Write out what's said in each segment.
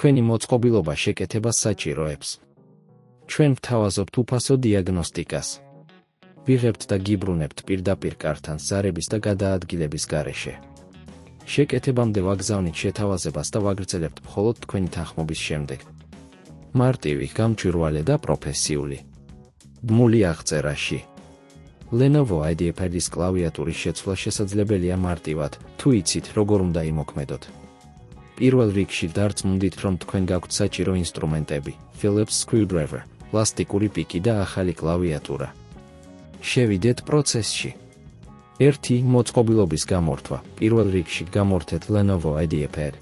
თქვენი მოწყობილობა შეკეთებას საჭიროებს. ჩვენ ვთავაზობთ უფასო დიაგნოსტიკას. ვიღებთ და გიბრუნებთ პირდაპირ კართან ზარების და გადაადგილების გარეშე. შეკეთებამდე ვაგზავნით შეთავაზებას და ვაგრძელებთ მხოლოდ თქვენი თანხმობის შემდეგ. მარტივი, გამჭვირვალე და პროფესიული. ბმული აღწერაში. Lenovo IdeaPad-ის კლავიატურის შეცვლა შესაძლებელია მარტივად, თუ იცით, როგორ უნდა იმოქმედოთ. პირველ რიგში დარწმუნდით, რომ თქვენ გაქვთ საჭირო ინსტრუმენტები, Phillips screwdriver, პლასტიკური პიკი და ახალი კლავიატურა. შევიდეთ პროცესში. 1. მოწყობილობის გამორთვა. პირველ რიგში გამორთეთ Lenovo IdeaPad.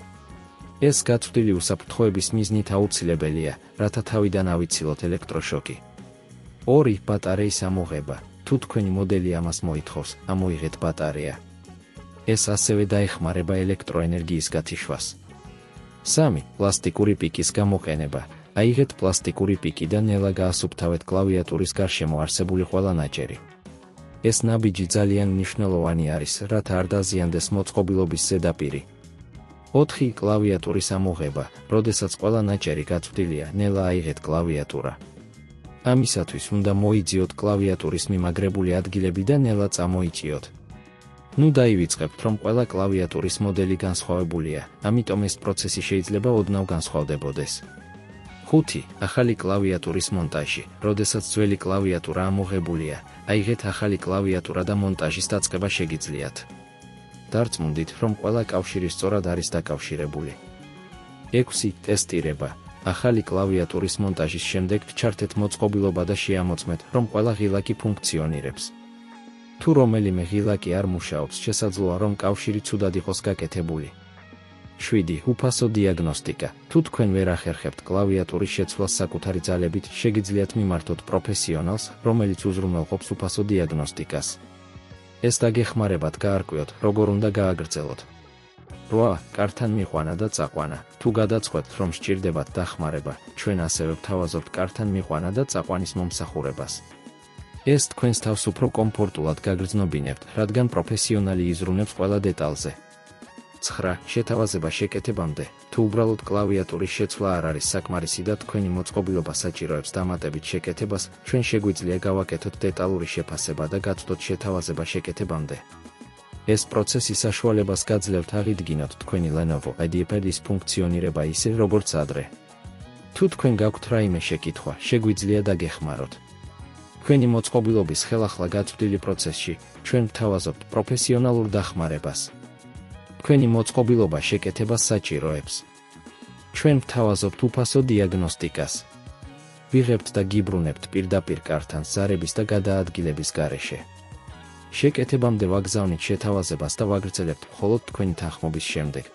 ეს გაწვდილი უსაფრთხოების მიზნით აუცილებელია, რათა თავიდან ავიცილოთ ელექტროშოკი. 2. ბატარეის ამოღება. თუ თქვენი მოდელი ამას მოითხოვს, ამოიღეთ ბატარეა. ეს ასევე დაეხმარება ელექტროენერგიის გათიშვას. 3. პლასტიკური პიკის გამოყენება. აიღეთ პლასტიკური პიკი და ნელა გაასუფთავეთ კლავიატურის გარშემო არსებული ყველა ნაჭერი. ეს ნაბიჯი ძალიან მნიშვნელოვანი არის, რათა არ დაზიანდეს მოწყობილობის ზედაპირი. 4. კლავიატურის ამოღება. როდესაც ყველა ნაჭერი გაწვდილია, ნელა აიღეთ კლავიატურა. ამისათვის უნდა მოიძიოთ კლავიატურის მიმაგრებული ადგილები და ნელა წამოიჭიოთ. ნუ დაივიწყებთ, რომ ყველა კლავიატურის მოდელი განსხვავებულია, ამიტომ ეს პროცესი შეიძლება ოდნავ განსხვავდებოდეს. 5. ახალი კლავიატურის მონტაჟი. როდესაც ძველი კლავიატურა ამოღებულია, აიღეთ ახალი კლავიატურა და მონტაჟის დაწყება შეგიძლიათ. დარწმუნდით, რომ ყველა კავშირი სწორად არის დაკავშირებული. 6. ტესტირება. ახალი კლავიატურის მონტაჟის შემდეგ ჩართეთ მოწყობილობა და შეამოწმეთ, რომ ყველა ღილაკი ფუნქციონირებს. თუ რომელიმე ღილაკი არ მუშაობს, შესაძლოა, რომ კავშირი ცუდად იყოს გაკეთებული. 7. უფასო დიაგნოსტიკა. თუ თქვენ ვერ ახერხებთ კლავიატურის შეცვლას საკუთარი ძალებით, შეგიძლიათ მიმართოთ პროფესიონალს, რომელიც უზრუნველყოფს უფასო დიაგნოსტიკას. ეს დაგეხმარებათ გაარკვიოთ, როგორ უნდა გააგრძელოთ. 8. კართან მიყვანა და წაყვანა. თუ გადაწყვეტთ, რომ სჭირდებათ დახმარება, ჩვენ ასევე ვთავაზობთ კართან მიყვანა და წაყვანის მომსახურებას. ეს თქვენს თავს უფრო კომფორტულად გაგრძნობინებთ, რადგან პროფესიონალი იზრუნებს ყველა დეტალზე. 9. შეთავაზება შეკეთებამდე. თუ უბრალოდ კლავიატურის შეცვლა არ არის საკმარისი და თქვენი მოწყობილობა საჭიროებს დამატებით შეკეთებას, ჩვენ შეგვიძლია გავაკეთოთ დეტალური შეფასება და გაცვლოთ შეთავაზება შეკეთებამდე. ეს პროცესი საშუალებას გაძლევთ აღიდგინოთ თქვენი Lenovo IdeaPad-ის ფუნქციონირება ისე, როგორც ადრე. თუ თქვენ გაქვთ რაიმე შეკითხვა, შეგვიძლია დაგეხმაროთ. თქვენი მოწყობილობის ხელახლა გაწვდილი პროცესში, ჩვენ ვთავაზობთ პროფესიონალურ დახმარებას. თქვენი მოწყობილობა შეკეთებას საჭიროებს. ჩვენ ვთავაზობთ უფასო დიაგნოსტიკას. ვიღებთ და გიბრუნებთ პირდაპირ კართან ზარების და გადაადგილების გარეშე. შეკეთებამდე ვაგზავნით შეთავაზებას და ვაგრძელებთ მხოლოდ თქვენი თანხმობის შემდეგ.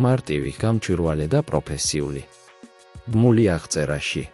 მარტივი, გამჭვირვალე და პროფესიული. ბმული აღწერაში.